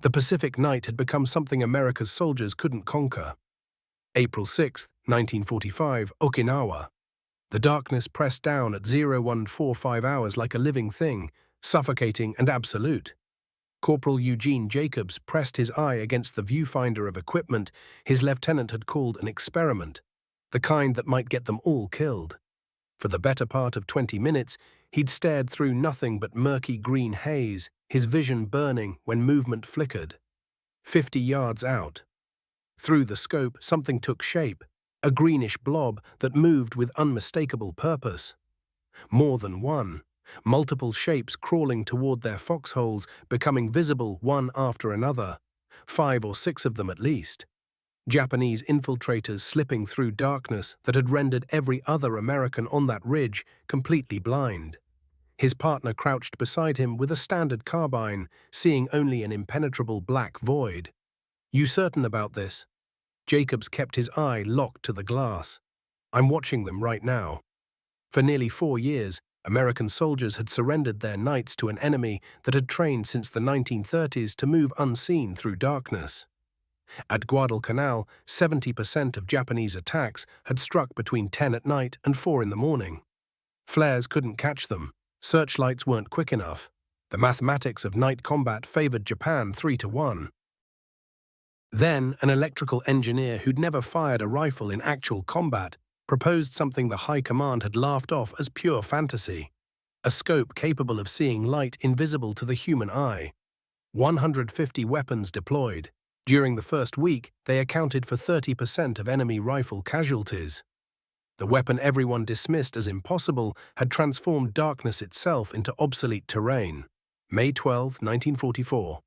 The Pacific Night had become something America's soldiers couldn't conquer. April 6, 1945, Okinawa. The darkness pressed down at 0145 hours like a living thing, suffocating and absolute. Corporal Eugene Jacobs pressed his eye against the viewfinder of equipment his lieutenant had called an experiment, the kind that might get them all killed. For the better part of 20 minutes, he'd stared through nothing but murky green haze, his vision burning when movement flickered. 50 yards out. Through the scope, something took shape, a greenish blob that moved with unmistakable purpose. More than one. Multiple shapes crawling toward their foxholes, becoming visible one after another. 5 or 6 of them at least. Japanese infiltrators slipping through darkness that had rendered every other American on that ridge completely blind. His partner crouched beside him with a standard carbine, seeing only an impenetrable black void. "You certain about this?" Jacobs kept his eye locked to the glass. "I'm watching them right now." For nearly 4 years, American soldiers had surrendered their nights to an enemy that had trained since the 1930s to move unseen through darkness. At Guadalcanal, 70% of Japanese attacks had struck between 10 at night and 4 in the morning. Flares couldn't catch them. Searchlights weren't quick enough. The mathematics of night combat favored Japan 3-1. Then, an electrical engineer who'd never fired a rifle in actual combat proposed something the High Command had laughed off as pure fantasy. A scope capable of seeing light invisible to the human eye. 150 weapons deployed. During the first week, they accounted for 30% of enemy rifle casualties. The weapon everyone dismissed as impossible had transformed darkness itself into obsolete terrain. May 12, 1944.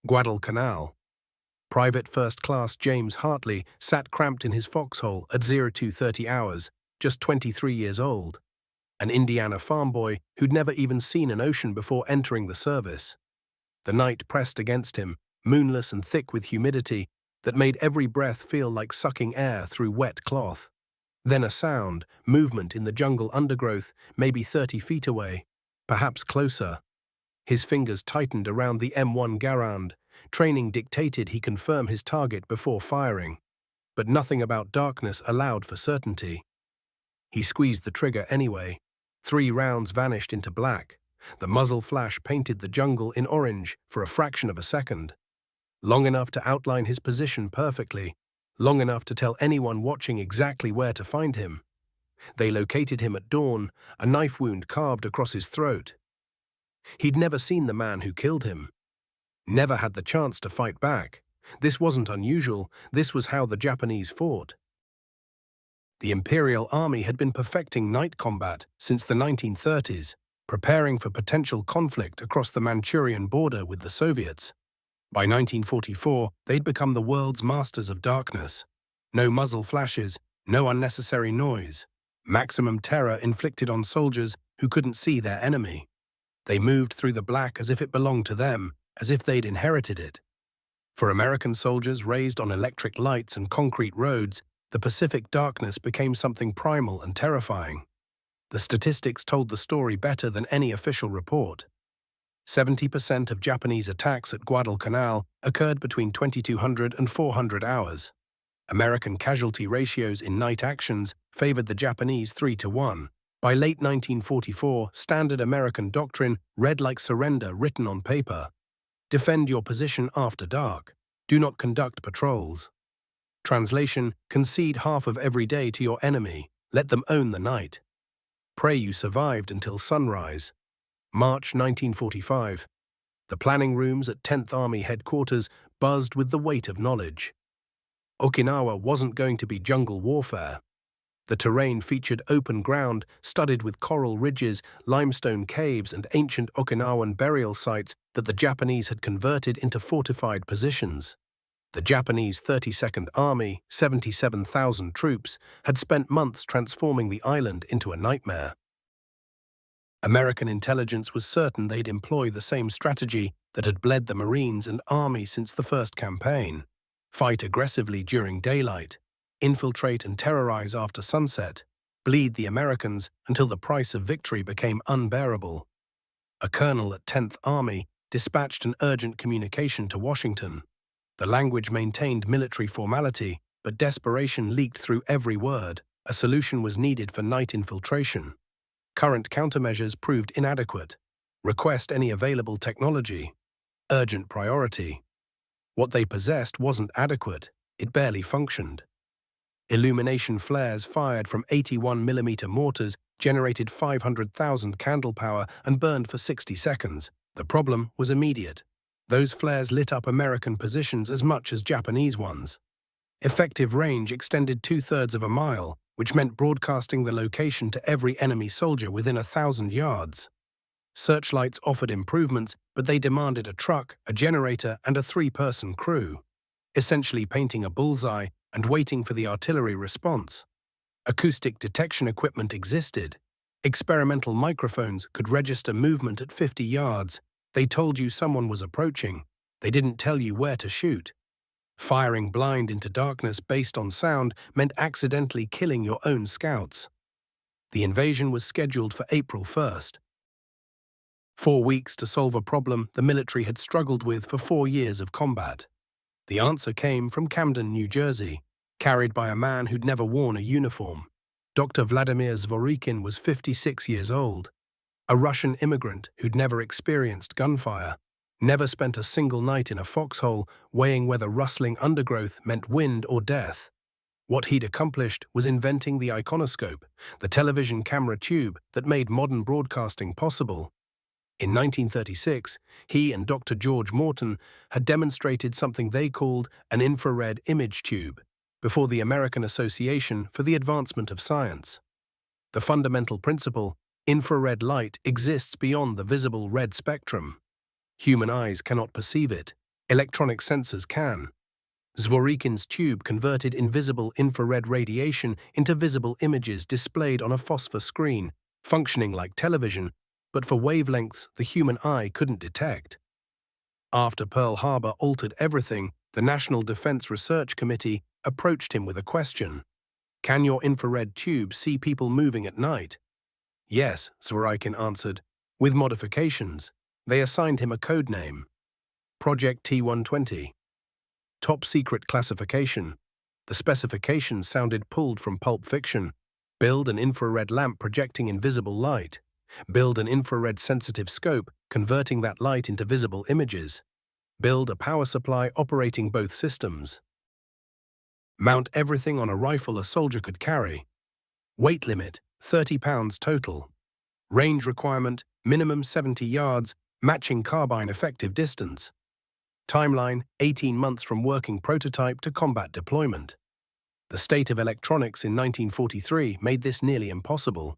Guadalcanal. Private First Class James Hartley sat cramped in his foxhole at 0230 hours, just 23 years old. An Indiana farm boy who'd never even seen an ocean before entering the service. The night pressed against him, moonless and thick with humidity that made every breath feel like sucking air through wet cloth. Then a sound, movement in the jungle undergrowth, maybe 30 feet away, perhaps closer. His fingers tightened around the M1 Garand. Training dictated he confirm his target before firing, but nothing about darkness allowed for certainty. He squeezed the trigger anyway. 3 rounds vanished into black. The muzzle flash painted the jungle in orange for a fraction of a second. Long enough to outline his position perfectly, long enough to tell anyone watching exactly where to find him. They located him at dawn, a knife wound carved across his throat. He'd never seen the man who killed him. Never had the chance to fight back. This wasn't unusual, this was how the Japanese fought. The Imperial Army had been perfecting night combat since the 1930s, preparing for potential conflict across the Manchurian border with the Soviets. By 1944, they'd become the world's masters of darkness. No muzzle flashes, no unnecessary noise. Maximum terror inflicted on soldiers who couldn't see their enemy. They moved through the black as if it belonged to them, as if they'd inherited it. For American soldiers raised on electric lights and concrete roads, the Pacific darkness became something primal and terrifying. The statistics told the story better than any official report. 70% of Japanese attacks at Guadalcanal occurred between 2200 and 400 hours. American casualty ratios in night actions favored the Japanese 3-1. By late 1944, standard American doctrine read like surrender written on paper. Defend your position after dark. Do not conduct patrols. Translation: concede half of every day to your enemy. Let them own the night. Pray you survived until sunrise. March 1945. The planning rooms at 10th Army headquarters buzzed with the weight of knowledge. Okinawa wasn't going to be jungle warfare. The terrain featured open ground studded with coral ridges, limestone caves, and ancient Okinawan burial sites that the Japanese had converted into fortified positions. The Japanese 32nd Army, 77,000 troops, had spent months transforming the island into a nightmare. American intelligence was certain they'd employ the same strategy that had bled the Marines and Army since the first campaign. Fight aggressively during daylight, infiltrate and terrorize after sunset, bleed the Americans until the price of victory became unbearable. A colonel at 10th Army, dispatched an urgent communication to Washington. The language maintained military formality, but desperation leaked through every word. A solution was needed for night infiltration. Current countermeasures proved inadequate. Request any available technology. Urgent priority. What they possessed wasn't adequate. It barely functioned. Illumination flares fired from 81mm mortars generated 500,000 candle power and burned for 60 seconds. The problem was immediate. Those flares lit up American positions as much as Japanese ones. Effective range extended 2/3 of a mile, which meant broadcasting the location to every enemy soldier within 1,000 yards. Searchlights offered improvements, but they demanded a truck, a generator, and a 3-person crew, essentially painting a bullseye and waiting for the artillery response. Acoustic detection equipment existed. Experimental microphones could register movement at 50 yards. They told you someone was approaching. They didn't tell you where to shoot. Firing blind into darkness based on sound meant accidentally killing your own scouts. The invasion was scheduled for April 1st. 4 weeks to solve a problem the military had struggled with for 4 years of combat. The answer came from Camden, New Jersey, carried by a man who'd never worn a uniform. Dr. Vladimir Zworykin was 56 years old, a Russian immigrant who'd never experienced gunfire, never spent a single night in a foxhole weighing whether rustling undergrowth meant wind or death. What he'd accomplished was inventing the iconoscope, the television camera tube that made modern broadcasting possible. In 1936, he and Dr. George Morton had demonstrated something they called an infrared image tube before the American Association for the Advancement of Science. The fundamental principle, infrared light exists beyond the visible red spectrum. Human eyes cannot perceive it. Electronic sensors can. Zworykin's tube converted invisible infrared radiation into visible images displayed on a phosphor screen, functioning like television, but for wavelengths the human eye couldn't detect. After Pearl Harbor altered everything, the National Defense Research Committee approached him with a question. Can your infrared tube see people moving at night? Yes, Zworykin answered, with modifications. They assigned him a code name. Project T-120. Top secret classification. The specifications sounded pulled from Pulp Fiction. Build an infrared lamp projecting invisible light. Build an infrared-sensitive scope, converting that light into visible images. Build a power supply operating both systems. Mount everything on a rifle a soldier could carry. Weight limit, 30 pounds total. Range requirement, minimum 70 yards, matching carbine effective distance. Timeline, 18 months from working prototype to combat deployment. The state of electronics in 1943 made this nearly impossible.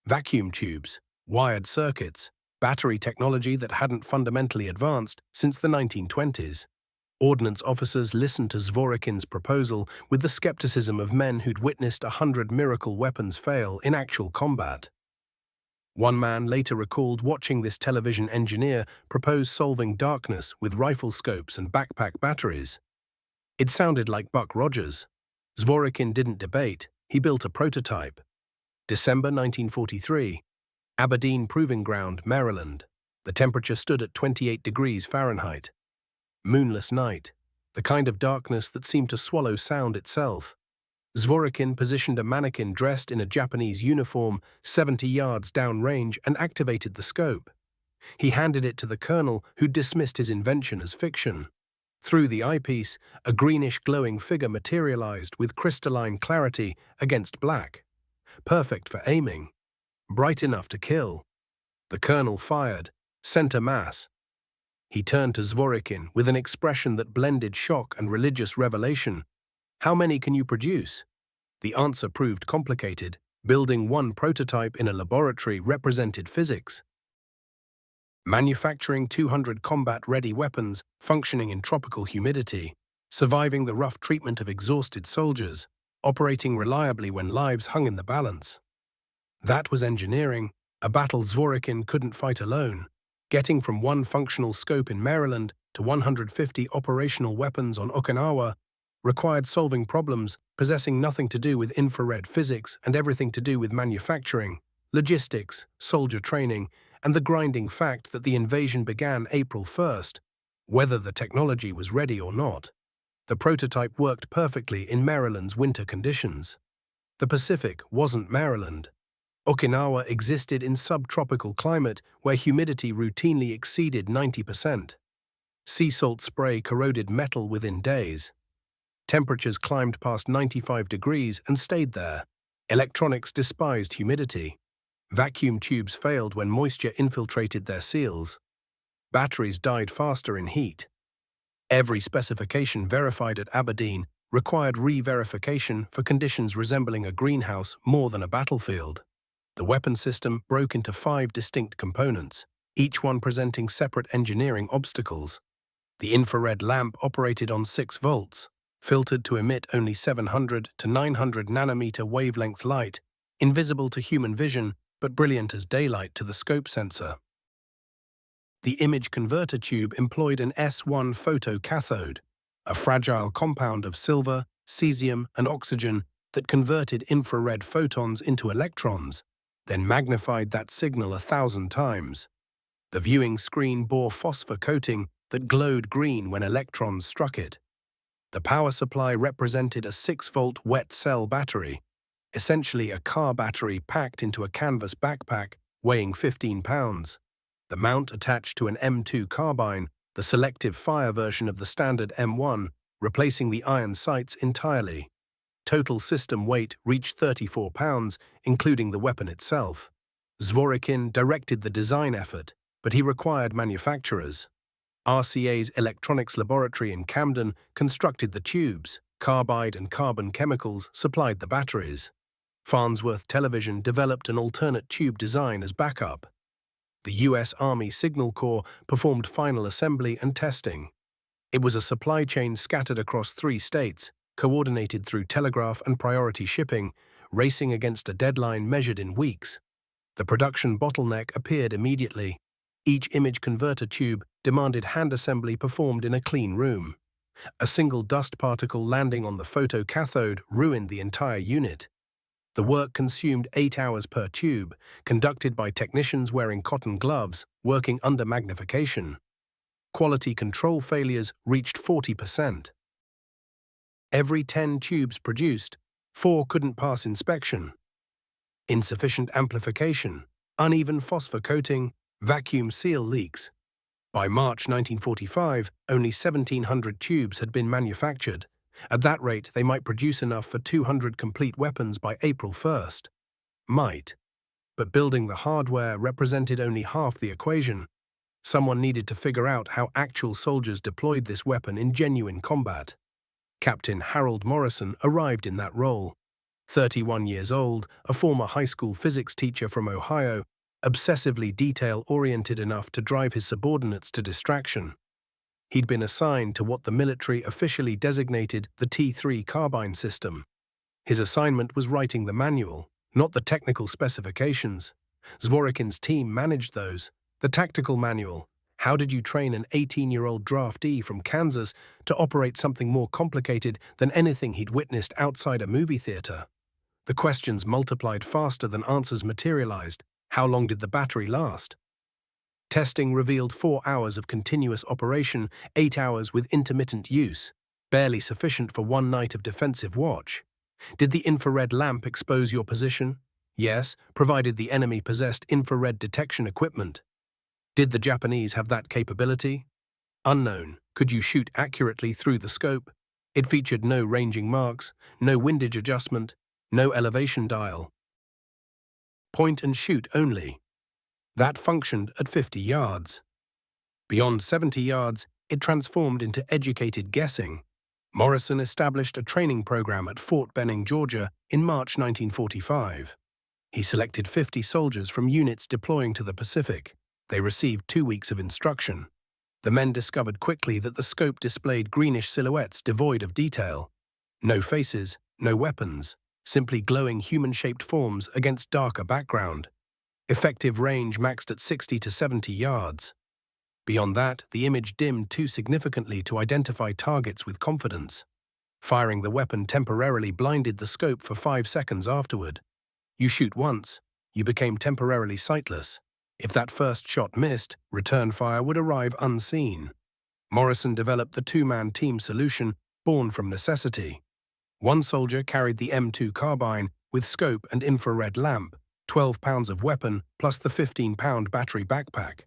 Vacuum tubes, wired circuits, battery technology that hadn't fundamentally advanced since the 1920s. Ordnance officers listened to Zworykin's proposal with the skepticism of men who'd witnessed 100 miracle weapons fail in actual combat. One man later recalled watching this television engineer propose solving darkness with rifle scopes and backpack batteries. It sounded like Buck Rogers. Zworykin didn't debate, he built a prototype. December 1943. Aberdeen Proving Ground, Maryland. The temperature stood at 28 degrees Fahrenheit. Moonless night, the kind of darkness that seemed to swallow sound itself. Zworykin positioned a mannequin dressed in a Japanese uniform 70 yards downrange and activated the scope. He handed it to the colonel, who dismissed his invention as fiction. Through the eyepiece, a greenish glowing figure materialized with crystalline clarity against black. Perfect for aiming. Bright enough to kill. The colonel fired, center mass. He turned to Zworykin with an expression that blended shock and religious revelation. How many can you produce? The answer proved complicated. Building one prototype in a laboratory represented physics. Manufacturing 200 combat-ready weapons functioning in tropical humidity, surviving the rough treatment of exhausted soldiers, operating reliably when lives hung in the balance. That was engineering, a battle Zworykin couldn't fight alone. Getting from one functional scope in Maryland to 150 operational weapons on Okinawa required solving problems possessing nothing to do with infrared physics and everything to do with manufacturing, logistics, soldier training, and the grinding fact that the invasion began April 1st, whether the technology was ready or not. The prototype worked perfectly in Maryland's winter conditions. The Pacific wasn't Maryland. Okinawa existed in subtropical climate where humidity routinely exceeded 90%. Sea salt spray corroded metal within days. Temperatures climbed past 95 degrees and stayed there. Electronics despised humidity. Vacuum tubes failed when moisture infiltrated their seals. Batteries died faster in heat. Every specification verified at Aberdeen required re-verification for conditions resembling a greenhouse more than a battlefield. The weapon system broke into 5 distinct components, each one presenting separate engineering obstacles. The infrared lamp operated on 6 volts, filtered to emit only 700 to 900 nanometer wavelength light, invisible to human vision but brilliant as daylight to the scope sensor. The image converter tube employed an S1 photocathode, a fragile compound of silver, cesium, and oxygen that converted infrared photons into electrons, then magnified that signal 1,000 times. The viewing screen bore phosphor coating that glowed green when electrons struck it. The power supply represented a 6-volt wet cell battery, essentially a car battery packed into a canvas backpack weighing 15 pounds. The mount attached to an M2 carbine, the selective fire version of the standard M1, replacing the iron sights entirely. Total system weight reached 34 pounds, including the weapon itself. Zworykin directed the design effort, but he required manufacturers. RCA's electronics laboratory in Camden constructed the tubes. Carbide and carbon chemicals supplied the batteries. Farnsworth Television developed an alternate tube design as backup. The U.S. Army Signal Corps performed final assembly and testing. It was a supply chain scattered across 3 states, coordinated through telegraph and priority shipping, racing against a deadline measured in weeks. The production bottleneck appeared immediately. Each image converter tube demanded hand assembly performed in a clean room. A single dust particle landing on the photocathode ruined the entire unit. The work consumed 8 hours per tube, conducted by technicians wearing cotton gloves, working under magnification. Quality control failures reached 40%. Every 10 tubes produced, 4 couldn't pass inspection. Insufficient amplification, uneven phosphor coating, vacuum seal leaks. By March 1945, only 1,700 tubes had been manufactured. At that rate, they might produce enough for 200 complete weapons by April 1st. Might. But building the hardware represented only half the equation. Someone needed to figure out how actual soldiers deployed this weapon in genuine combat. Captain Harold Morrison arrived in that role. 31 years old, a former high school physics teacher from Ohio, obsessively detail-oriented enough to drive his subordinates to distraction. He'd been assigned to what the military officially designated the T3 carbine system. His assignment was writing the manual, not the technical specifications. Zworykin's team managed those. The tactical manual. How did you train an 18-year-old draftee from Kansas to operate something more complicated than anything he'd witnessed outside a movie theater? The questions multiplied faster than answers materialized. How long did the battery last? Testing revealed 4 hours of continuous operation, 8 hours with intermittent use, barely sufficient for 1 night of defensive watch. Did the infrared lamp expose your position? Yes, provided the enemy possessed infrared detection equipment. Did the Japanese have that capability? Unknown. Could you shoot accurately through the scope? It featured no ranging marks, no windage adjustment, no elevation dial. Point and shoot only. That functioned at 50 yards. Beyond 70 yards, it transformed into educated guessing. Morrison established a training program at Fort Benning, Georgia, in March 1945. He selected 50 soldiers from units deploying to the Pacific. They received 2 weeks of instruction. The men discovered quickly that the scope displayed greenish silhouettes devoid of detail. No faces, no weapons, simply glowing human-shaped forms against darker background. Effective range maxed at 60 to 70 yards. Beyond that, the image dimmed too significantly to identify targets with confidence. Firing the weapon temporarily blinded the scope for 5 seconds afterward. You shoot once, you became temporarily sightless. If that first shot missed, return fire would arrive unseen. Morrison developed the two-man team solution born from necessity. One soldier carried the M2 carbine with scope and infrared lamp, 12 pounds of weapon plus the 15-pound battery backpack.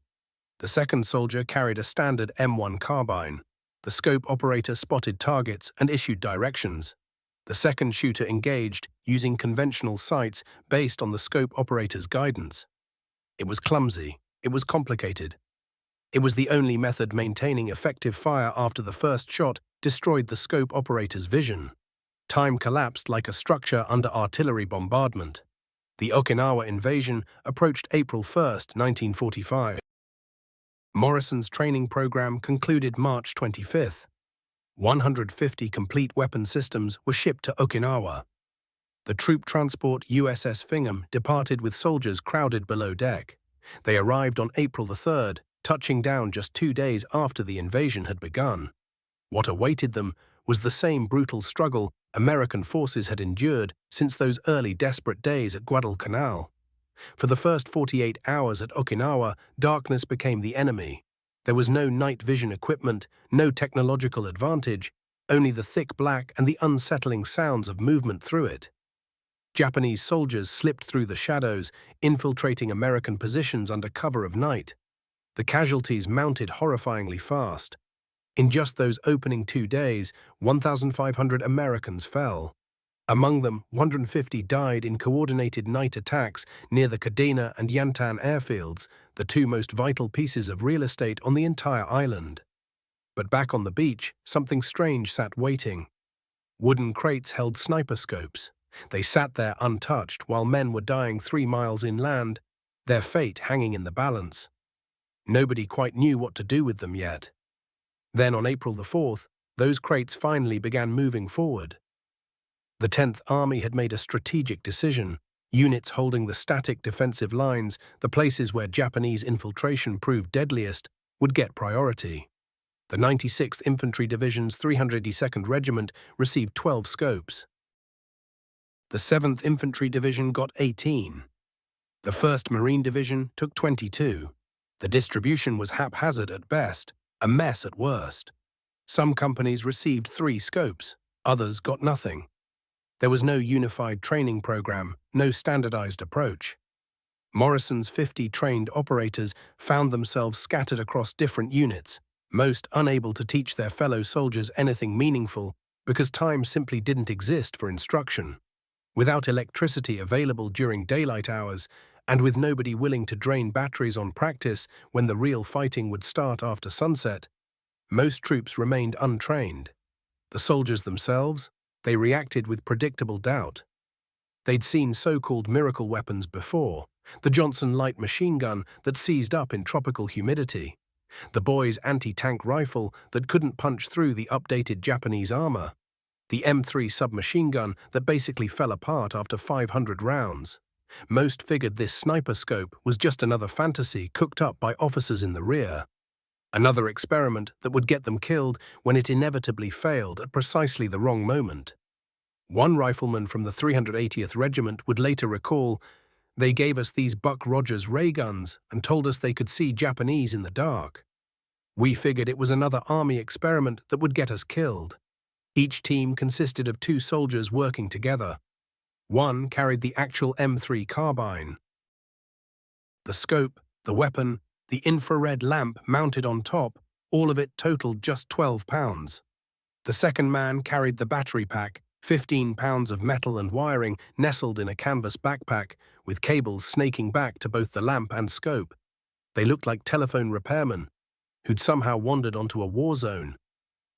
The second soldier carried a standard M1 carbine. The scope operator spotted targets and issued directions. The second shooter engaged using conventional sights based on the scope operator's guidance. It was clumsy. It was complicated. It was the only method maintaining effective fire after the first shot destroyed the scope operator's vision. Time collapsed like a structure under artillery bombardment. The Okinawa invasion approached April 1, 1945. Morrison's training program concluded March 25. 150 complete weapon systems were shipped to Okinawa. The troop transport USS Fingham departed with soldiers crowded below deck. They arrived on April 3, touching down just 2 days after the invasion had begun. What awaited them was the same brutal struggle American forces had endured since those early desperate days at Guadalcanal. For the first 48 hours at Okinawa, darkness became the enemy. There was no night vision equipment, no technological advantage, only the thick black and the unsettling sounds of movement through it. Japanese soldiers slipped through the shadows, infiltrating American positions under cover of night. The casualties mounted horrifyingly fast. In just those opening 2 days, 1,500 Americans fell. Among them, 150 died in coordinated night attacks near the Kadena and Yantan airfields, the two most vital pieces of real estate on the entire island. But back on the beach, something strange sat waiting. Wooden crates held sniper scopes. They sat there untouched while men were dying 3 miles inland, their fate hanging in the balance. Nobody quite knew what to do with them yet. Then on April 4th, those crates finally began moving forward. The 10th Army had made a strategic decision. Units holding the static defensive lines, the places where Japanese infiltration proved deadliest, would get priority. The 96th Infantry Division's 382nd Regiment received 12 scopes. The 7th Infantry Division got 18. The 1st Marine Division took 22. The distribution was haphazard at best, a mess at worst. Some companies received 3 scopes, others got nothing. There was no unified training program, no standardized approach. Morrison's 50 trained operators found themselves scattered across different units, most unable to teach their fellow soldiers anything meaningful because time simply didn't exist for instruction. Without electricity available during daylight hours, and with nobody willing to drain batteries on practice when the real fighting would start after sunset, most troops remained untrained. The soldiers themselves, they reacted with predictable doubt. They'd seen so-called miracle weapons before, the Johnson light machine gun that seized up in tropical humidity, the boys' anti-tank rifle that couldn't punch through the updated Japanese armor, the M3 submachine gun that basically fell apart after 500 rounds. Most figured this sniper scope was just another fantasy cooked up by officers in the rear. Another experiment that would get them killed when it inevitably failed at precisely the wrong moment. One rifleman from the 380th Regiment would later recall, "They gave us these Buck Rogers ray guns and told us they could see Japanese in the dark. We figured it was another army experiment that would get us killed." Each team consisted of 2 soldiers working together. One carried the actual M3 carbine. The scope, the weapon, the infrared lamp mounted on top, all of it totaled just 12 pounds. The second man carried the battery pack, 15 pounds of metal and wiring nestled in a canvas backpack, with cables snaking back to both the lamp and scope. They looked like telephone repairmen who'd somehow wandered onto a war zone.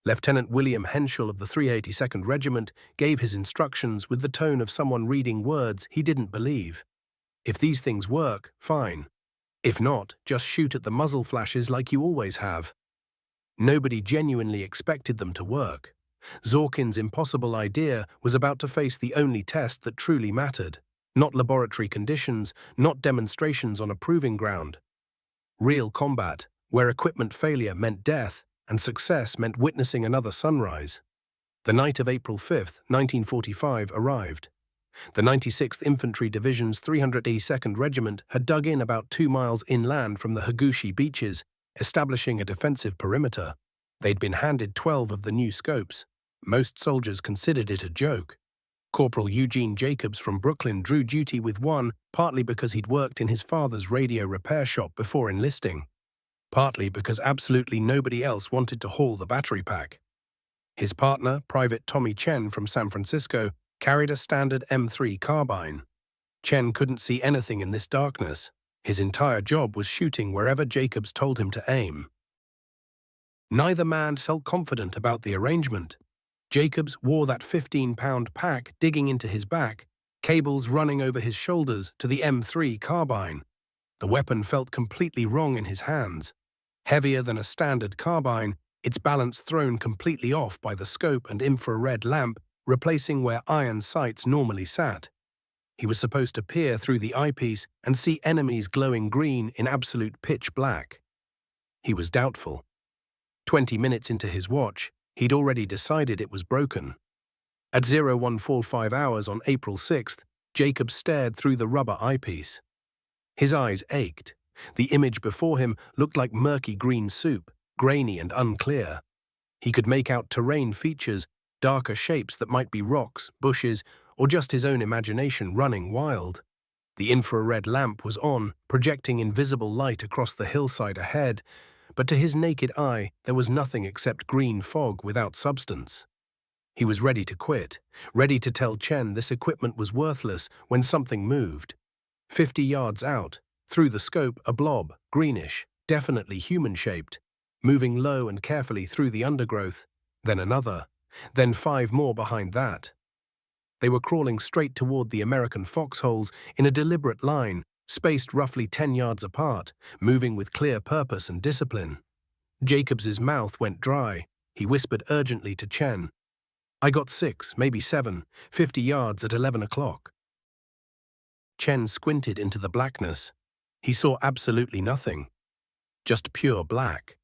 Lieutenant William Henschel of the 382nd Regiment gave his instructions with the tone of someone reading words he didn't believe. If these things work, fine. If not, just shoot at the muzzle flashes like you always have. Nobody genuinely expected them to work. Zorkin's impossible idea was about to face the only test that truly mattered. Not laboratory conditions, not demonstrations on a proving ground. Real combat, where equipment failure meant death, and success meant witnessing another sunrise. The night of April 5, 1945 arrived. The 96th Infantry Division's 382nd Regiment had dug in about 2 miles inland from the Higuchi beaches, establishing a defensive perimeter. They'd been handed 12 of the new scopes. Most soldiers considered it a joke. Corporal Eugene Jacobs from Brooklyn drew duty with one, partly because he'd worked in his father's radio repair shop before enlisting, partly because absolutely nobody else wanted to haul the battery pack. His partner, Private Tommy Chen from San Francisco, carried a standard M3 carbine. Chen couldn't see anything in this darkness. His entire job was shooting wherever Jacobs told him to aim. Neither man felt confident about the arrangement. Jacobs wore that 15-pound pack digging into his back, cables running over his shoulders to the M3 carbine. The weapon felt completely wrong in his hands. Heavier than a standard carbine, its balance thrown completely off by the scope and infrared lamp, replacing where iron sights normally sat. He was supposed to peer through the eyepiece and see enemies glowing green in absolute pitch black. He was doubtful. 20 minutes into his watch, he'd already decided it was broken. At 0145 hours on April 6th, Jacobs stared through the rubber eyepiece. His eyes ached. The image before him looked like murky green soup, grainy and unclear. He could make out terrain features, darker shapes that might be rocks, bushes, or just his own imagination running wild. The infrared lamp was on, projecting invisible light across the hillside ahead, but to his naked eye there was nothing except green fog without substance. He was ready to quit, ready to tell Chen this equipment was worthless when something moved. 50 yards out, through the scope, a blob, greenish, definitely human-shaped, moving low and carefully through the undergrowth, then another, then 5 more behind that. They were crawling straight toward the American foxholes in a deliberate line, spaced roughly 10 yards apart, moving with clear purpose and discipline. Jacobs's mouth went dry. He whispered urgently to Chen, "I got 6, maybe 7, 50 yards at 11 o'clock. Chen squinted into the blackness. He saw absolutely nothing. Just pure black.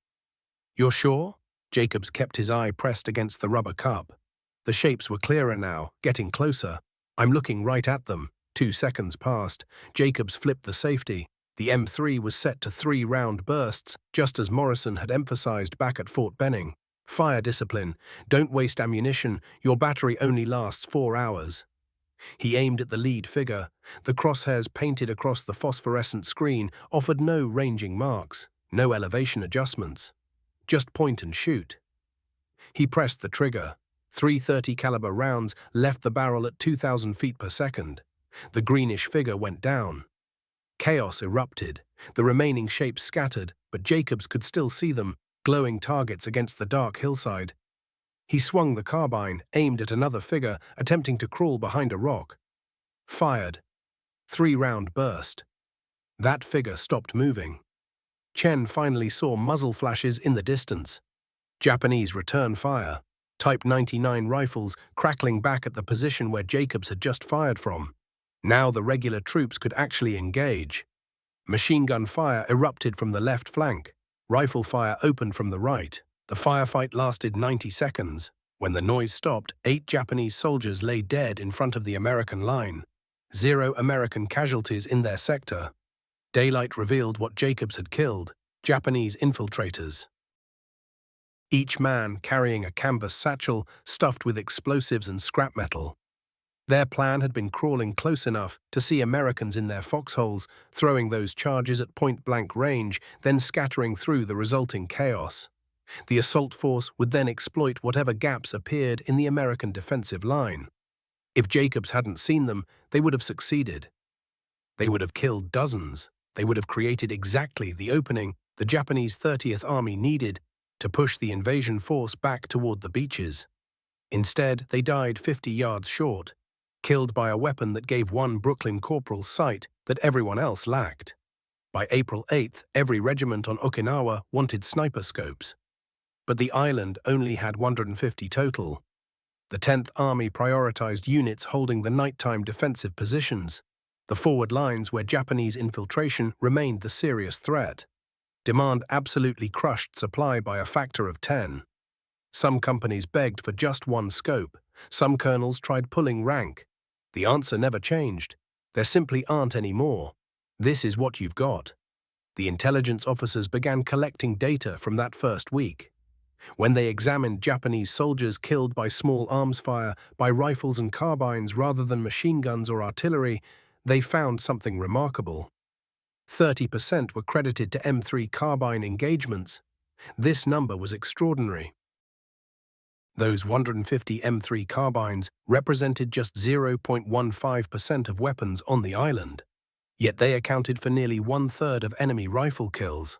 "You're sure?" Jacobs kept his eye pressed against the rubber cup. The shapes were clearer now, getting closer. "I'm looking right at them." 2 seconds passed. Jacobs flipped the safety. The M3 was set to 3-round bursts, just as Morrison had emphasized back at Fort Benning. "Fire discipline. Don't waste ammunition. Your battery only lasts 4 hours. He aimed at the lead figure. The crosshairs painted across the phosphorescent screen offered no ranging marks, no elevation adjustments. Just point and shoot. He pressed the trigger. 330 caliber rounds left the barrel at 2,000 feet per second. The greenish figure went down. Chaos erupted. The remaining shapes scattered, but Jacobs could still see them, glowing targets against the dark hillside. He swung the carbine, aimed at another figure, attempting to crawl behind a rock. Fired. 3-round burst. That figure stopped moving. Chen finally saw muzzle flashes in the distance. Japanese return fire. Type 99 rifles crackling back at the position where Jacobs had just fired from. Now the regular troops could actually engage. Machine gun fire erupted from the left flank. Rifle fire opened from the right. The firefight lasted 90 seconds. When the noise stopped, 8 Japanese soldiers lay dead in front of the American line. 0 American casualties in their sector. Daylight revealed what Jacobs had killed: Japanese infiltrators. Each man carrying a canvas satchel stuffed with explosives and scrap metal. Their plan had been crawling close enough to see Americans in their foxholes, throwing those charges at point-blank range, then scattering through the resulting chaos. The assault force would then exploit whatever gaps appeared in the American defensive line. If Jacobs hadn't seen them, they would have succeeded. They would have killed dozens. They would have created exactly the opening the Japanese 30th Army needed to push the invasion force back toward the beaches. Instead, they died 50 yards short, killed by a weapon that gave one Brooklyn corporal sight that everyone else lacked. By April 8th, every regiment on Okinawa wanted sniper scopes. But the island only had 150 total. The 10th Army prioritized units holding the nighttime defensive positions, the forward lines where Japanese infiltration remained the serious threat. Demand absolutely crushed supply by a factor of 10. Some companies begged for just one scope. Some colonels tried pulling rank. The answer never changed. There simply aren't any more. This is what you've got. The intelligence officers began collecting data from that first week. When they examined Japanese soldiers killed by small arms fire, by rifles and carbines rather than machine guns or artillery, they found something remarkable. 30% were credited to M3 carbine engagements. This number was extraordinary. Those 150 M3 carbines represented just 0.15% of weapons on the island, yet they accounted for nearly one-third of enemy rifle kills.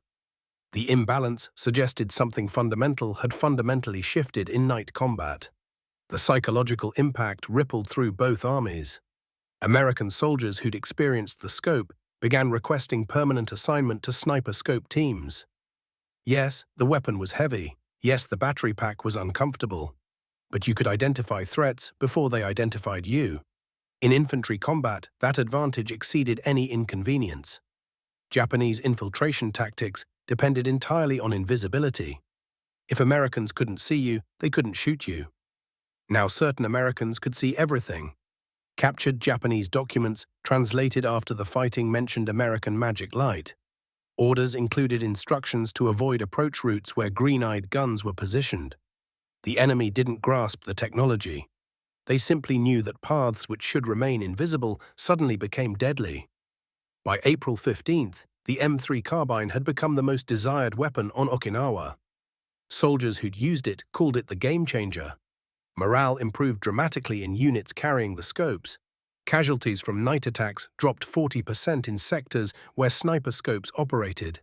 The imbalance suggested something fundamental had fundamentally shifted in night combat. The psychological impact rippled through both armies. American soldiers who'd experienced the scope began requesting permanent assignment to sniper scope teams. Yes, the weapon was heavy. Yes, the battery pack was uncomfortable. But you could identify threats before they identified you. In infantry combat, that advantage exceeded any inconvenience. Japanese infiltration tactics depended entirely on invisibility. If Americans couldn't see you, they couldn't shoot you. Now certain Americans could see everything. Captured Japanese documents translated after the fighting mentioned American magic light. Orders included instructions to avoid approach routes where green-eyed guns were positioned. The enemy didn't grasp the technology. They simply knew that paths which should remain invisible suddenly became deadly. By April 15th, the M3 carbine had become the most desired weapon on Okinawa. Soldiers who'd used it called it the game changer. Morale improved dramatically in units carrying the scopes. Casualties from night attacks dropped 40% in sectors where sniper scopes operated.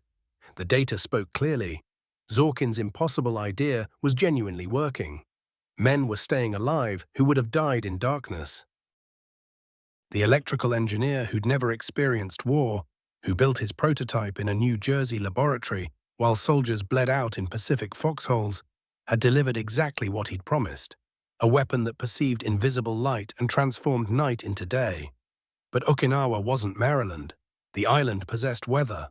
The data spoke clearly. Zorkin's impossible idea was genuinely working. Men were staying alive who would have died in darkness. The electrical engineer who'd never experienced war, who built his prototype in a New Jersey laboratory while soldiers bled out in Pacific foxholes, had delivered exactly what he'd promised. A weapon that perceived invisible light and transformed night into day. But Okinawa wasn't Maryland. The island possessed weather.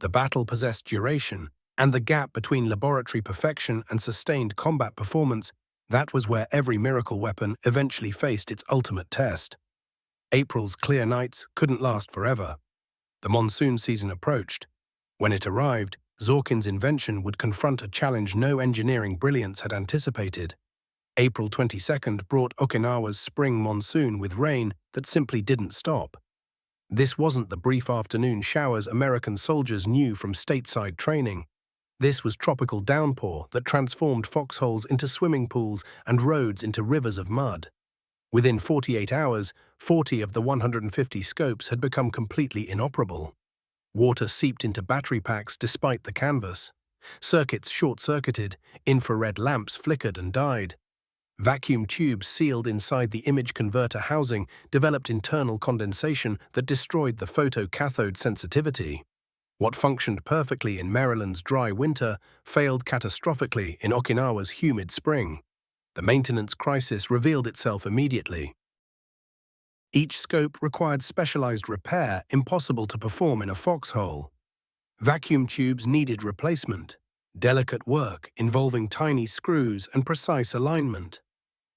The battle possessed duration, and the gap between laboratory perfection and sustained combat performance, that was where every miracle weapon eventually faced its ultimate test. April's clear nights couldn't last forever. The monsoon season approached. When it arrived, Zorkin's invention would confront a challenge no engineering brilliance had anticipated. April 22nd brought Okinawa's spring monsoon with rain that simply didn't stop. This wasn't the brief afternoon showers American soldiers knew from stateside training. This was tropical downpour that transformed foxholes into swimming pools and roads into rivers of mud. Within 48 hours, 40 of the 150 scopes had become completely inoperable. Water seeped into battery packs despite the canvas. Circuits short-circuited, infrared lamps flickered and died. Vacuum tubes sealed inside the image converter housing developed internal condensation that destroyed the photocathode sensitivity. What functioned perfectly in Maryland's dry winter failed catastrophically in Okinawa's humid spring. The maintenance crisis revealed itself immediately. Each scope required specialized repair impossible to perform in a foxhole. Vacuum tubes needed replacement, delicate work involving tiny screws and precise alignment.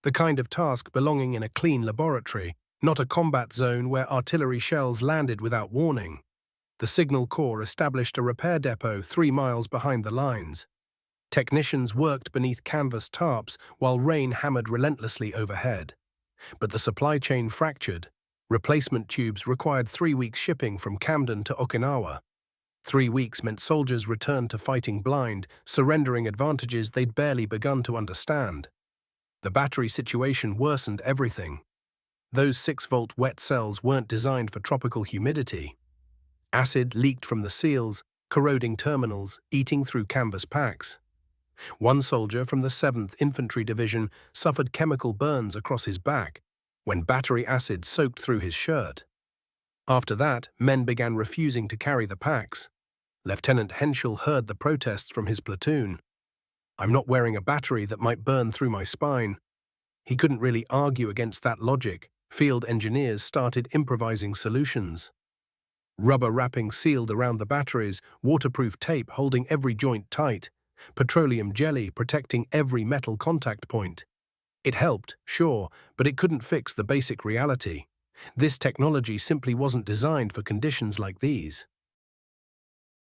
The kind of task belonging in a clean laboratory, not a combat zone where artillery shells landed without warning. The Signal Corps established a repair depot 3 miles behind the lines. Technicians worked beneath canvas tarps while rain hammered relentlessly overhead. But the supply chain fractured. Replacement tubes required 3 weeks shipping from Camden to Okinawa. 3 weeks meant soldiers returned to fighting blind, surrendering advantages they'd barely begun to understand. The battery situation worsened everything. Those 6-volt wet cells weren't designed for tropical humidity. Acid leaked from the seals, corroding terminals, eating through canvas packs. One soldier from the 7th Infantry Division suffered chemical burns across his back when battery acid soaked through his shirt. After that, men began refusing to carry the packs. Lieutenant Henschel heard the protests from his platoon. "I'm not wearing a battery that might burn through my spine." He couldn't really argue against that logic. Field engineers started improvising solutions. Rubber wrapping sealed around the batteries, waterproof tape holding every joint tight, petroleum jelly protecting every metal contact point. It helped, sure, but it couldn't fix the basic reality. This technology simply wasn't designed for conditions like these.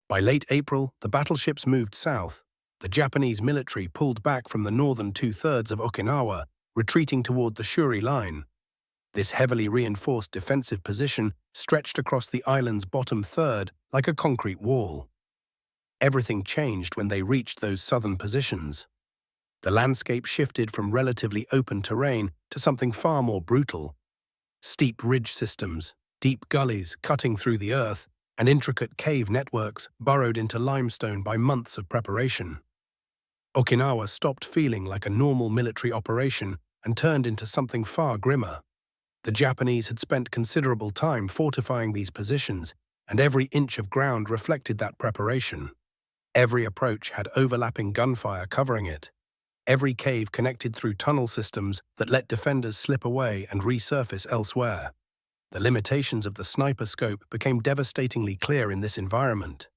By late April, the battleships moved south. The Japanese military pulled back from the northern two-thirds of Okinawa, retreating toward the Shuri line. This heavily reinforced defensive position stretched across the island's bottom third like a concrete wall. Everything changed when they reached those southern positions. The landscape shifted from relatively open terrain to something far more brutal. Steep ridge systems, deep gullies cutting through the earth, and intricate cave networks burrowed into limestone by months of preparation. Okinawa stopped feeling like a normal military operation and turned into something far grimmer. The Japanese had spent considerable time fortifying these positions, and every inch of ground reflected that preparation. Every approach had overlapping gunfire covering it. Every cave connected through tunnel systems that let defenders slip away and resurface elsewhere. The limitations of the sniper scope became devastatingly clear in this environment.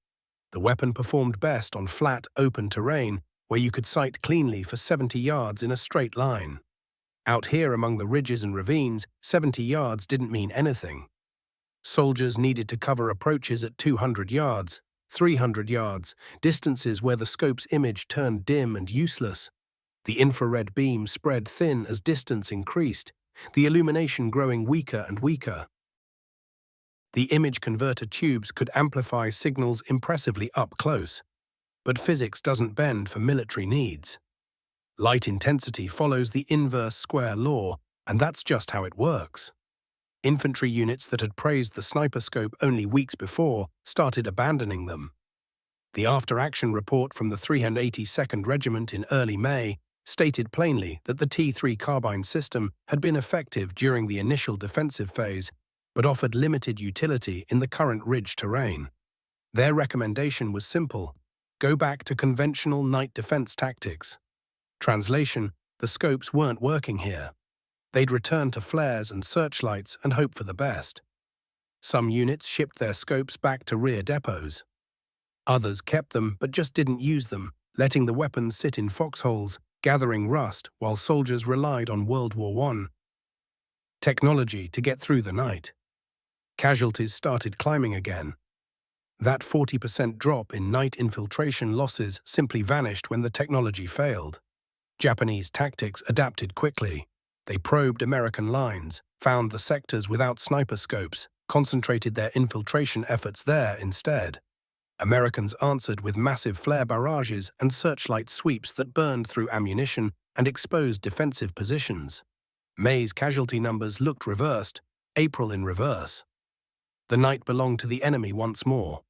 The weapon performed best on flat, open terrain where you could sight cleanly for 70 yards in a straight line. Out here among the ridges and ravines, 70 yards didn't mean anything. Soldiers needed to cover approaches at 200 yards, 300 yards, distances where the scope's image turned dim and useless. The infrared beam spread thin as distance increased, the illumination growing weaker and weaker. The image converter tubes could amplify signals impressively up close, but physics doesn't bend for military needs. Light intensity follows the inverse square law, and that's just how it works. Infantry units that had praised the sniper scope only weeks before started abandoning them. The after-action report from the 382nd Regiment in early May stated plainly that the T3 carbine system had been effective during the initial defensive phase, but offered limited utility in the current ridge terrain. Their recommendation was simple: go back to conventional night defense tactics. Translation: the scopes weren't working here. They'd return to flares and searchlights and hope for the best. Some units shipped their scopes back to rear depots. Others kept them but just didn't use them, letting the weapons sit in foxholes, gathering rust while soldiers relied on World War I technology to get through the night. Casualties started climbing again. That 40% drop in night infiltration losses simply vanished when the technology failed. Japanese tactics adapted quickly. They probed American lines, found the sectors without sniper scopes, concentrated their infiltration efforts there instead. Americans answered with massive flare barrages and searchlight sweeps that burned through ammunition and exposed defensive positions. May's casualty numbers looked reversed, April in reverse. The night belonged to the enemy once more.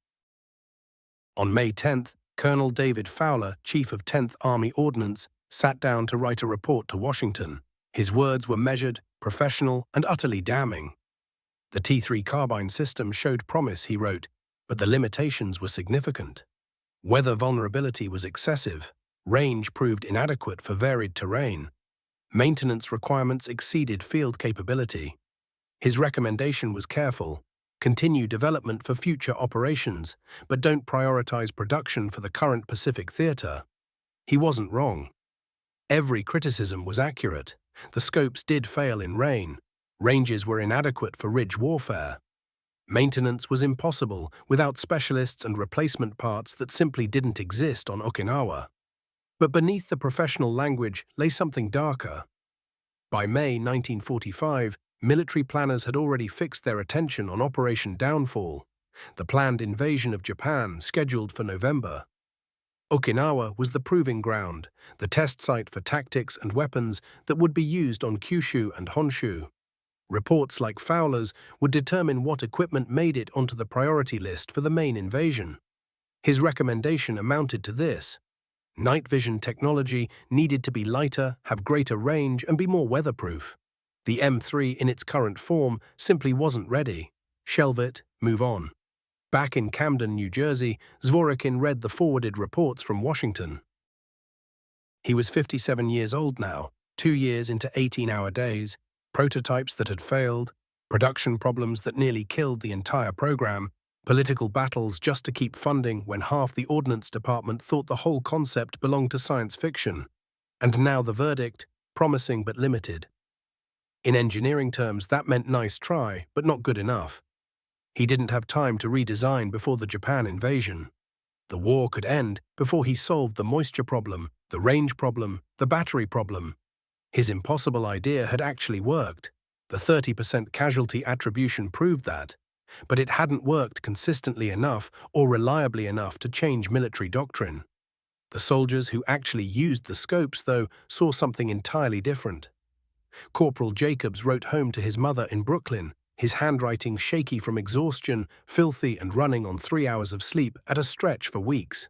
On May 10th, Colonel David Fowler, Chief of 10th Army Ordnance, sat down to write a report to Washington. His words were measured, professional, and utterly damning. The T3 carbine system showed promise, he wrote, but the limitations were significant. Weather vulnerability was excessive, range proved inadequate for varied terrain, maintenance requirements exceeded field capability. His recommendation was careful: continue development for future operations, but don't prioritize production for the current Pacific theater. He wasn't wrong. Every criticism was accurate. The scopes did fail in rain. Ranges were inadequate for ridge warfare. Maintenance was impossible without specialists and replacement parts that simply didn't exist on Okinawa. But beneath the professional language lay something darker. By May 1945, military planners had already fixed their attention on Operation Downfall, the planned invasion of Japan scheduled for November. Okinawa was the proving ground, the test site for tactics and weapons that would be used on Kyushu and Honshu. Reports like Fowler's would determine what equipment made it onto the priority list for the main invasion. His recommendation amounted to this: night vision technology needed to be lighter, have greater range, and be more weatherproof. The M3 in its current form simply wasn't ready. Shelve it, move on. Back in Camden, New Jersey, Zworykin read the forwarded reports from Washington. He was 57 years old now, 2 years into 18-hour days, prototypes that had failed, production problems that nearly killed the entire program, political battles just to keep funding when half the Ordnance Department thought the whole concept belonged to science fiction. And now the verdict: promising but limited. In engineering terms, that meant nice try, but not good enough. He didn't have time to redesign before the Japan invasion. The war could end before he solved the moisture problem, the range problem, the battery problem. His impossible idea had actually worked. The 30% casualty attribution proved that. But it hadn't worked consistently enough or reliably enough to change military doctrine. The soldiers who actually used the scopes, though, saw something entirely different. Corporal Jacobs wrote home to his mother in Brooklyn, his handwriting shaky from exhaustion, filthy and running on 3 hours of sleep at a stretch for weeks.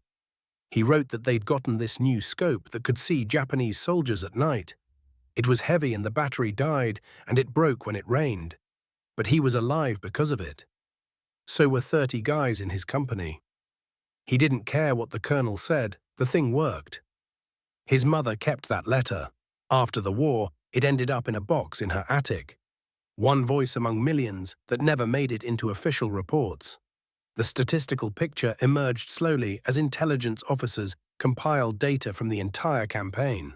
He wrote that they'd gotten this new scope that could see Japanese soldiers at night. It was heavy and the battery died, and it broke when it rained. But he was alive because of it. So were 30 guys in his company. He didn't care what the colonel said, the thing worked. His mother kept that letter. After the war, it ended up in a box in her attic. One voice among millions that never made it into official reports. The statistical picture emerged slowly as intelligence officers compiled data from the entire campaign.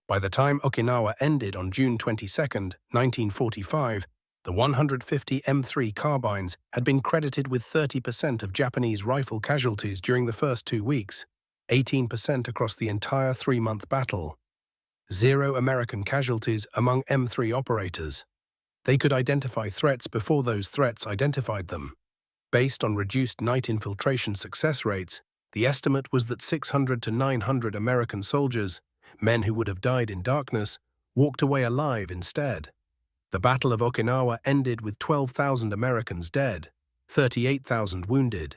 By the time Okinawa ended on June 22, 1945, the 150 M3 carbines had been credited with 30% of Japanese rifle casualties during the first 2 weeks, 18% across the entire 3-month battle. 0 American casualties among M3 operators. They could identify threats before those threats identified them. Based on reduced night infiltration success rates, the estimate was that 600 to 900 American soldiers, men who would have died in darkness, walked away alive instead. The Battle of Okinawa ended with 12,000 Americans dead, 38,000 wounded.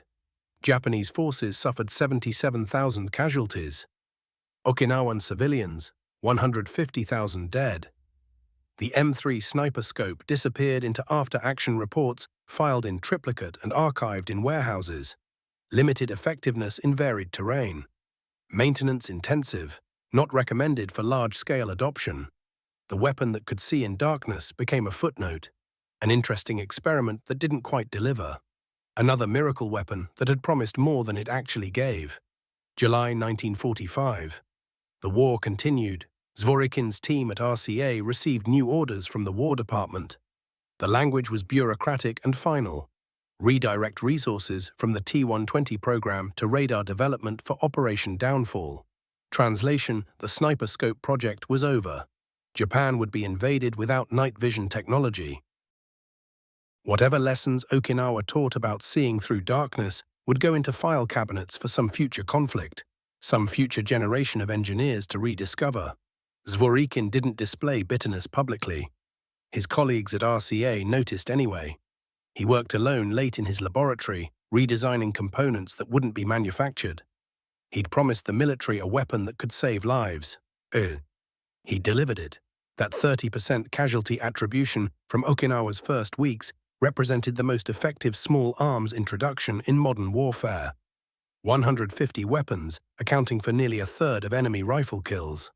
Japanese forces suffered 77,000 casualties. Okinawan civilians, 150,000 dead. The M3 sniper scope disappeared into after-action reports filed in triplicate and archived in warehouses. Limited effectiveness in varied terrain. Maintenance intensive, not recommended for large-scale adoption. The weapon that could see in darkness became a footnote, an interesting experiment that didn't quite deliver. Another miracle weapon that had promised more than it actually gave. July 1945. The war continued. Zworykin's team at RCA received new orders from the War Department. The language was bureaucratic and final. Redirect resources from the T-120 program to radar development for Operation Downfall. Translation: the sniper scope project was over. Japan would be invaded without night vision technology. Whatever lessons Okinawa taught about seeing through darkness would go into file cabinets for some future conflict, some future generation of engineers to rediscover. Zworykin didn't display bitterness publicly. His colleagues at RCA noticed anyway. He worked alone late in his laboratory, redesigning components that wouldn't be manufactured. He'd promised the military a weapon that could save lives. He delivered it. That 30% casualty attribution from Okinawa's first weeks represented the most effective small arms introduction in modern warfare. 150 weapons, accounting for nearly a third of enemy rifle kills.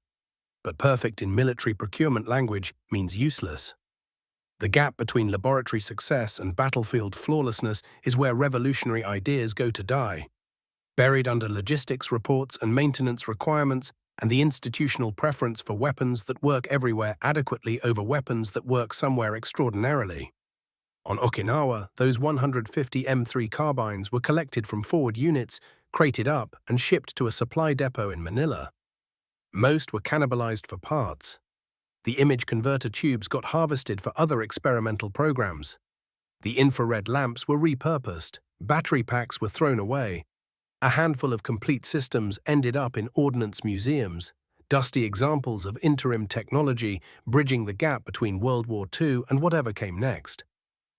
But perfect in military procurement language means useless. The gap between laboratory success and battlefield flawlessness is where revolutionary ideas go to die. Buried under logistics reports and maintenance requirements and the institutional preference for weapons that work everywhere adequately over weapons that work somewhere extraordinarily. On Okinawa, those 150 M3 carbines were collected from forward units, crated up, and shipped to a supply depot in Manila. Most were cannibalized for parts. The image converter tubes got harvested for other experimental programs. The infrared lamps were repurposed, battery packs were thrown away. A handful of complete systems ended up in ordnance museums, dusty examples of interim technology bridging the gap between World War II and whatever came next.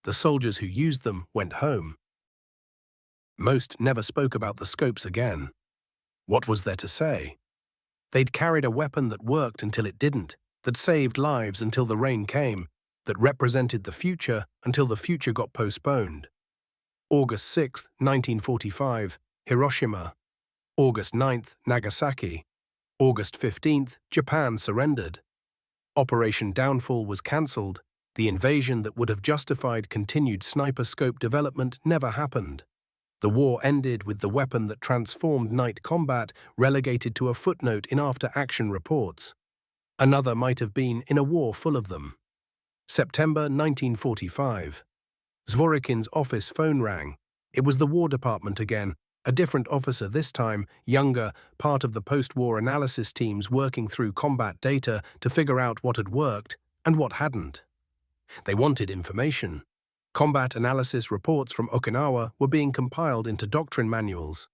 The soldiers who used them went home. Most never spoke about the scopes again. What was there to say? They'd carried a weapon that worked until it didn't, that saved lives until the rain came, that represented the future until the future got postponed. August 6, 1945, Hiroshima. August 9th, Nagasaki. August 15th, Japan surrendered. Operation Downfall was cancelled. The invasion that would have justified continued sniper scope development never happened. The war ended with the weapon that transformed night combat relegated to a footnote in after-action reports. Another might have been in a war full of them. September 1945. Zworykin's office phone rang. It was the War Department again, a different officer this time, younger, part of the post-war analysis teams working through combat data to figure out what had worked and what hadn't. They wanted information. Combat analysis reports from Okinawa were being compiled into doctrine manuals.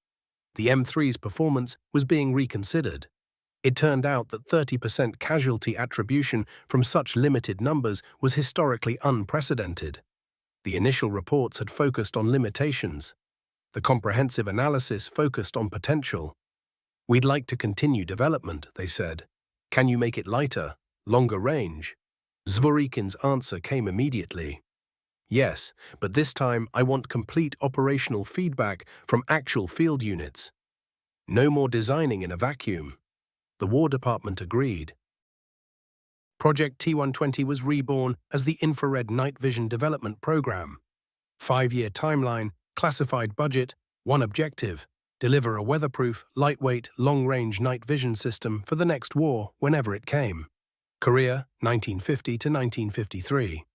The M3's performance was being reconsidered. It turned out that 30% casualty attribution from such limited numbers was historically unprecedented. The initial reports had focused on limitations. The comprehensive analysis focused on potential. "We'd like to continue development," they said. "Can you make it lighter, longer range?" Zworykin's answer came immediately. "Yes, but this time I want complete operational feedback from actual field units. No more designing in a vacuum." The War Department agreed. Project T-120 was reborn as the Infrared Night Vision Development Program. 5-year timeline, classified budget, one objective: deliver a weatherproof, lightweight, long-range night vision system for the next war whenever it came. Korea, 1950 to 1953.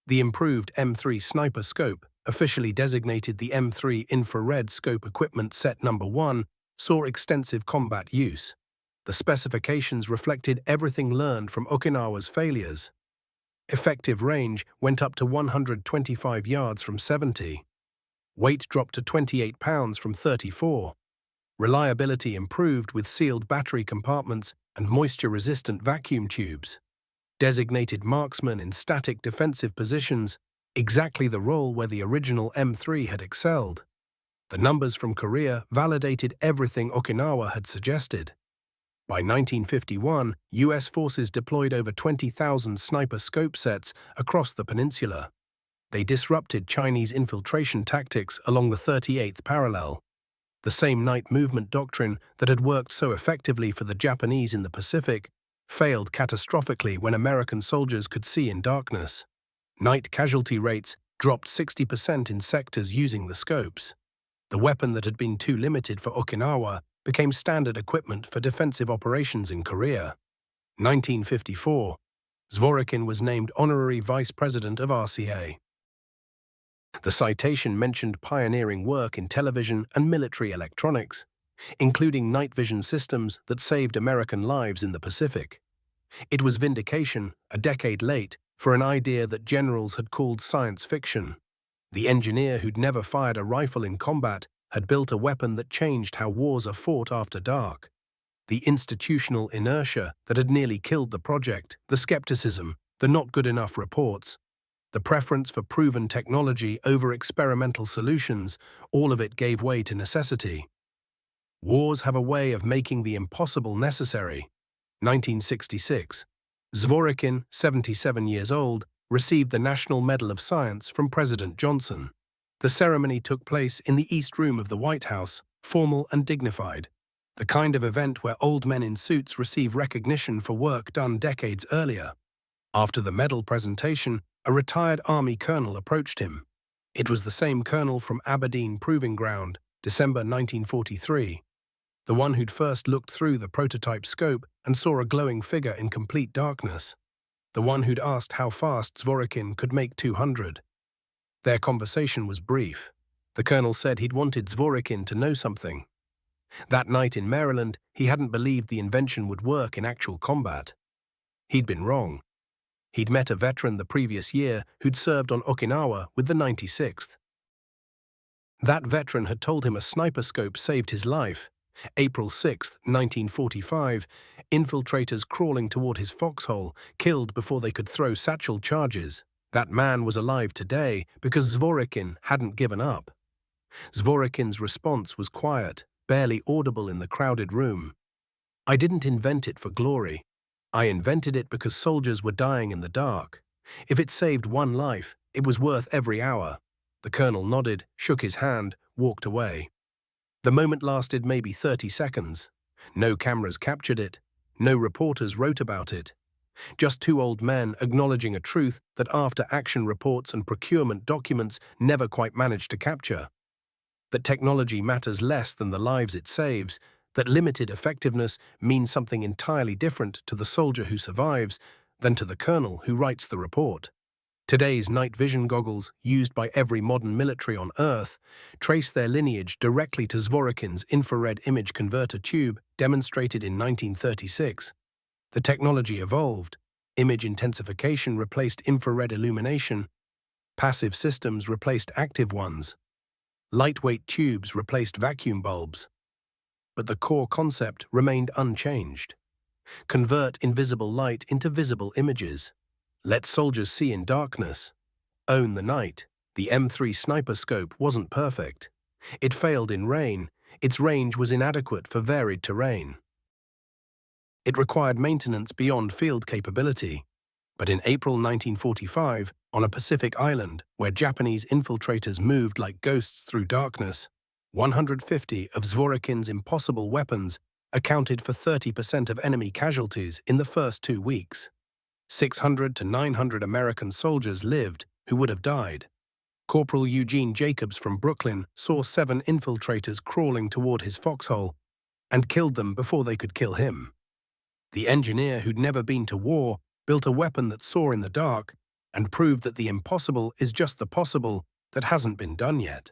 The improved M3 sniper scope, officially designated the M3 Infrared Scope Equipment Set No. 1, saw extensive combat use. The specifications reflected everything learned from Okinawa's failures. Effective range went up to 125 yards from 70. Weight dropped to 28 pounds from 34. Reliability improved with sealed battery compartments and moisture-resistant vacuum tubes. Designated marksman in static defensive positions, exactly the role where the original M3 had excelled. The numbers from Korea validated everything Okinawa had suggested. By 1951, US forces deployed over 20,000 sniper scope sets across the peninsula. They disrupted Chinese infiltration tactics along the 38th parallel. The same night movement doctrine that had worked so effectively for the Japanese in the Pacific failed catastrophically when American soldiers could see in darkness. Night casualty rates dropped 60% in sectors using the scopes. The weapon that had been too limited for Okinawa became standard equipment for defensive operations in Korea. 1954. Zworykin was named honorary vice president of RCA. The citation mentioned pioneering work in television and military electronics, including night vision systems that saved American lives in the Pacific. It was vindication, a decade late, for an idea that generals had called science fiction. The engineer who'd never fired a rifle in combat had built a weapon that changed how wars are fought after dark. The institutional inertia that had nearly killed the project, the skepticism, the not good enough reports, the preference for proven technology over experimental solutions, all of it gave way to necessity. Wars have a way of making the impossible necessary. 1966. Zworykin, 77 years old, received the National Medal of Science from President Johnson. The ceremony took place in the East Room of the White House, formal and dignified. The kind of event where old men in suits receive recognition for work done decades earlier. After the medal presentation, a retired Army colonel approached him. It was the same colonel from Aberdeen Proving Ground, December 1943. The one who'd first looked through the prototype scope and saw a glowing figure in complete darkness. The one who'd asked how fast Zworykin could make 200. Their conversation was brief. The colonel said he'd wanted Zworykin to know something. That night in Maryland, he hadn't believed the invention would work in actual combat. He'd been wrong. He'd met a veteran the previous year who'd served on Okinawa with the 96th. That veteran had told him a sniper scope saved his life. April 6, 1945, infiltrators crawling toward his foxhole, killed before they could throw satchel charges. That man was alive today because Zworykin hadn't given up. Zworykin's response was quiet, barely audible in the crowded room. "I didn't invent it for glory. I invented it because soldiers were dying in the dark. If it saved one life, it was worth every hour." The colonel nodded, shook his hand, walked away. The moment lasted maybe 30 seconds. No cameras captured it. No reporters wrote about it. Just two old men acknowledging a truth that after-action reports and procurement documents never quite managed to capture. That technology matters less than the lives it saves, that limited effectiveness means something entirely different to the soldier who survives than to the colonel who writes the report. Today's night vision goggles, used by every modern military on Earth, trace their lineage directly to Zworykin's infrared image converter tube demonstrated in 1936. The technology evolved. Image intensification replaced infrared illumination. Passive systems replaced active ones. Lightweight tubes replaced vacuum bulbs. But the core concept remained unchanged. Convert invisible light into visible images. Let soldiers see in darkness. Own the night. The M3 sniper scope wasn't perfect. It failed in rain. Its range was inadequate for varied terrain. It required maintenance beyond field capability. But in April 1945, on a Pacific island where Japanese infiltrators moved like ghosts through darkness, 150 of Zworykin's impossible weapons accounted for 30% of enemy casualties in the first 2 weeks. 600 to 900 American soldiers lived who would have died. Corporal Eugene Jacobs from Brooklyn saw 7 infiltrators crawling toward his foxhole and killed them before they could kill him. The engineer who'd never been to war built a weapon that saw in the dark and proved that the impossible is just the possible that hasn't been done yet.